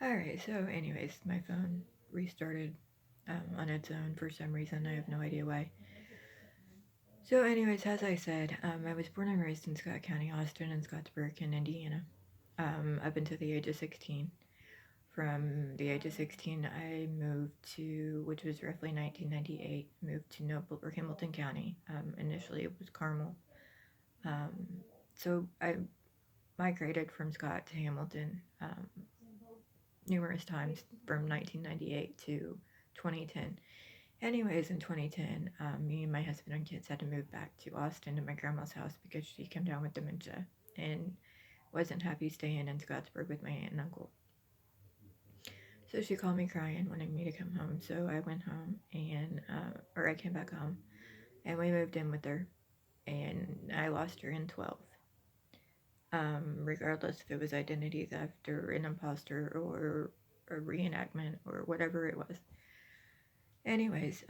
Alright, so anyways, my phone restarted on its own for some reason. I have no idea why. So anyways, as I said, I was born and raised in Scott County, Austin, and Scottsburg in Indiana, up until the age of 16. From the age of 16, I moved to, which was roughly 1998, moved to Noble or Hamilton County. Initially, it was Carmel. So I migrated from Scott to Hamilton numerous times from 1998 to 2010. Anyways, in 2010, me and my husband and kids had to move back to Austin to my grandma's house because she came down with dementia and wasn't happy staying in Scottsburg with my aunt and uncle. So she called me crying, wanting me to come home. So I went home and, or I came back home and we moved in with her and I lost her in 12. Regardless if it was identity theft or an imposter or a reenactment or whatever it was. Anyways,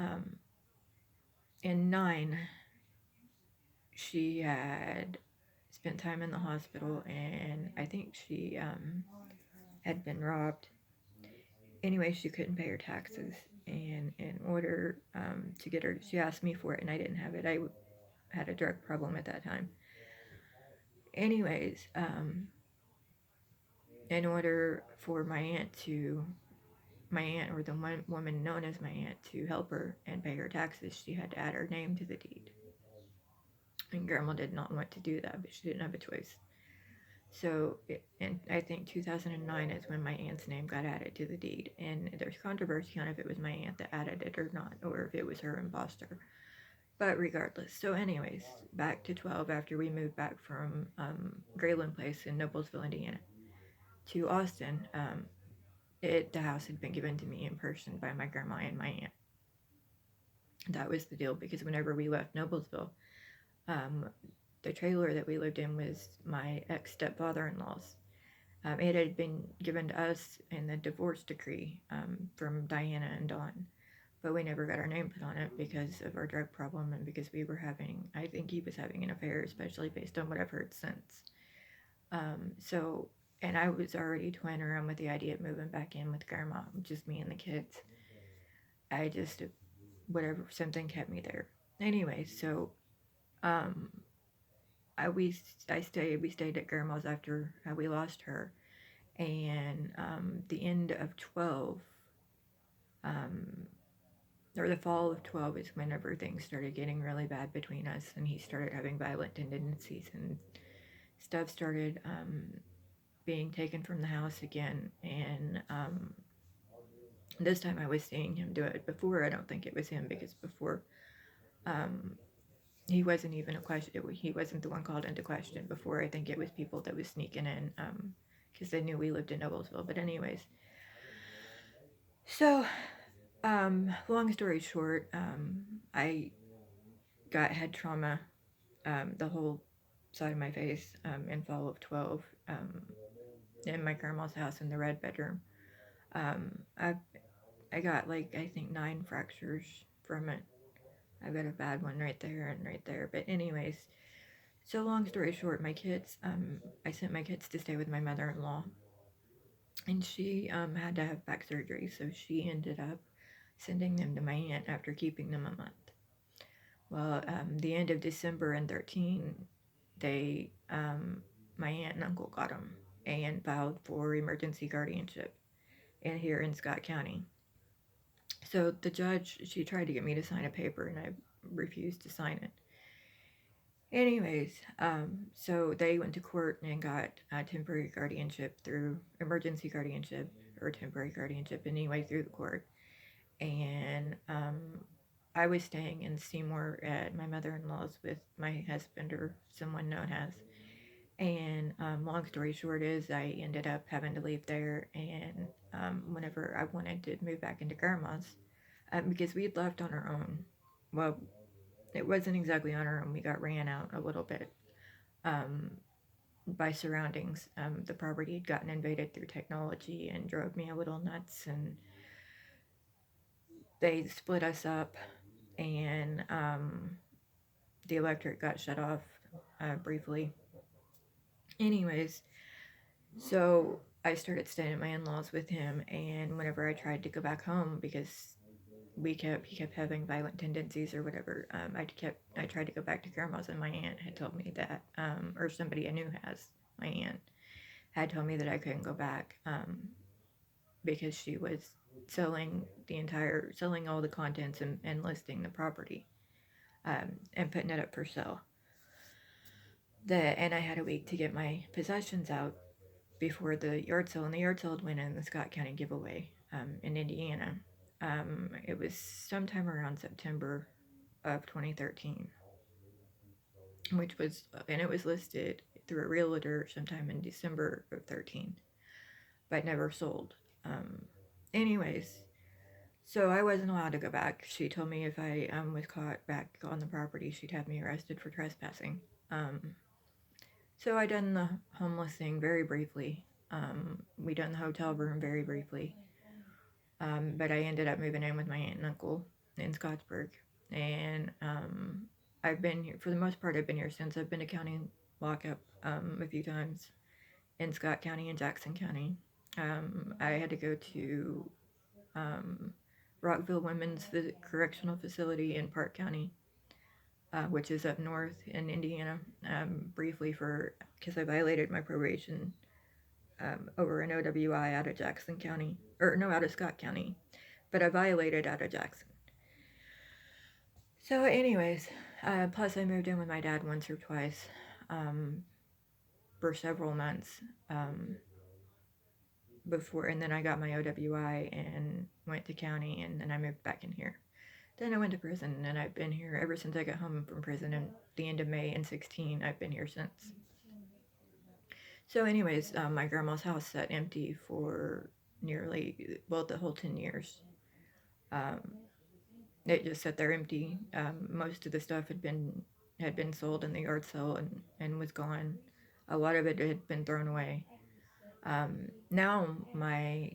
in 9, she had spent time in the hospital and I think she had been robbed. Anyway, she couldn't pay her taxes, and in order to get her, she asked me for it and I didn't have it. I had a drug problem at that time. Anyways, in order for my aunt or the one woman known as my aunt to help her and pay her taxes, she had to add her name to the deed. And Grandma did not want to do that, but she didn't have a choice. So, and I think 2009 is when my aunt's name got added to the deed, and there's controversy on if it was my aunt that added it or not, or if it was her imposter. But regardless, so anyways, back to 12 after we moved back from Grayland Place in Noblesville, Indiana, to Austin. The house had been given to me in person by my grandma and my aunt. That was the deal, because whenever we left Noblesville, the trailer that we lived in was my ex-stepfather-in-law's. It had been given to us in the divorce decree from Diana and Don, but we never got our name put on it because of our drug problem and because we were having, I think he was having an affair, especially based on what I've heard since. And I was already toying around with the idea of moving back in with Grandma, just me and the kids. I just, whatever, something kept me there. Anyway, so we stayed at Grandma's after we lost her, and the end of 12, or the fall of 12 is whenever things started getting really bad between us, and he started having violent tendencies, and stuff started being taken from the house again, and this time I was seeing him do it. Before, I don't think it was him, because before, he wasn't even a question. He wasn't the one called into question. Before, I think it was people that was sneaking in, because they knew we lived in Noblesville. But anyways, so long story short, I got head trauma, the whole side of my face, in fall of 12, in my grandma's house in the red bedroom. I got like, I think 9 fractures from it. I've got a bad one right there and right there. But anyways, so long story short, my kids, I sent my kids to stay with my mother-in-law, and she had to have back surgery, so she ended up sending them to my aunt after keeping them a month. Well, the end of December in 13, they, my aunt and uncle got them and filed for emergency guardianship here in Scott County. So the judge, she tried to get me to sign a paper, and I refused to sign it. Anyways, so they went to court and got temporary guardianship through emergency guardianship, or temporary guardianship anyway, through the court. And I was staying in Seymour at my mother-in-law's with my husband, or someone known as. And long story short is I ended up having to leave there, and whenever I wanted to move back into Grandma's, because we'd left on our own. Well, it wasn't exactly on our own. We got ran out a little bit by surroundings. The property had gotten invaded through technology and drove me a little nuts, and they split us up, and the electric got shut off briefly. Anyways, so I started staying at my in-laws with him, and whenever I tried to go back home, because he kept having violent tendencies or whatever, I tried to go back to grandma's, and my aunt had told me that, or somebody I knew my aunt had told me that I couldn't go back, because she was selling all the contents and listing the property, and putting it up for sale. And I had a week to get my possessions out before the yard sale, and the yard sale went in the Scott County giveaway, in Indiana. It was sometime around September of 2013, and it was listed through a realtor sometime in December of 13, but never sold. Anyways, so I wasn't allowed to go back. She told me if I was caught back on the property, she'd have me arrested for trespassing. So I done the homeless thing very briefly. We done the hotel room very briefly. But I ended up moving in with my aunt and uncle in Scottsburg. And I've been here, for the most part, I've been here since. I've been to county lockup a few times in Scott County and Jackson County. I had to go to Rockville Women's Correctional Facility in Park County, which is up north in Indiana, briefly because I violated my probation over an OWI out of Jackson County, out of Scott County, but I violated out of Jackson. So anyways, plus I moved in with my dad once or twice for several months before, and then I got my OWI and went to county, and then I moved back in here. Then I went to prison, and I've been here ever since I got home from prison in the end of May in 16. I've been here since. So anyways, my grandma's house sat empty for the whole 10 years. It just sat there empty. Most of the stuff had been sold in the yard sale and was gone. A lot of it had been thrown away. Now my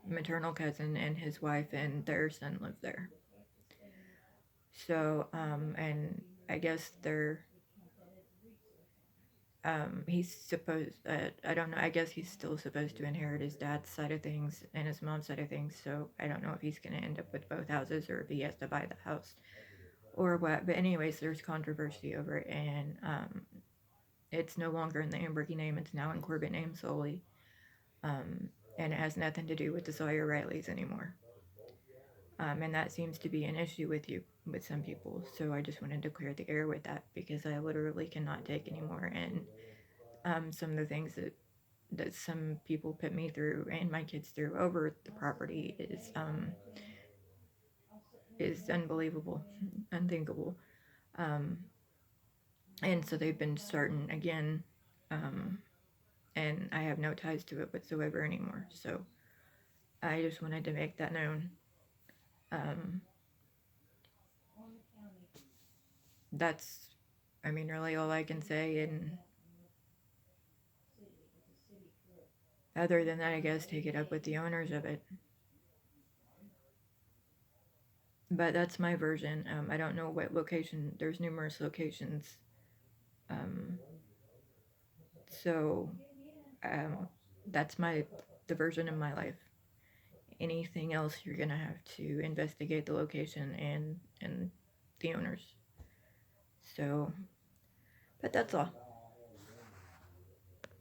maternal cousin and his wife and their son live there. So, and I guess he's supposed, I don't know, I guess he's still supposed to inherit his dad's side of things and his mom's side of things, so I don't know if he's going to end up with both houses or if he has to buy the house or what. But anyways, there's controversy over it, and it's no longer in the Ambergy name, it's now in Corbett name solely, and it has nothing to do with the Sawyer Rileys anymore. And that seems to be an issue with some people, so I just wanted to clear the air with that, because I literally cannot take anymore, and some of the things that some people put me through and my kids through over the property is unbelievable, unthinkable, and so they've been starting again, and I have no ties to it whatsoever anymore, so I just wanted to make that known. That's, really all I can say, and other than that, I guess take it up with the owners of it. But that's my version. I don't know what location. There's numerous locations. So that's the version of my life. Anything else, you're gonna have to investigate the location and the owners. So, but that's all.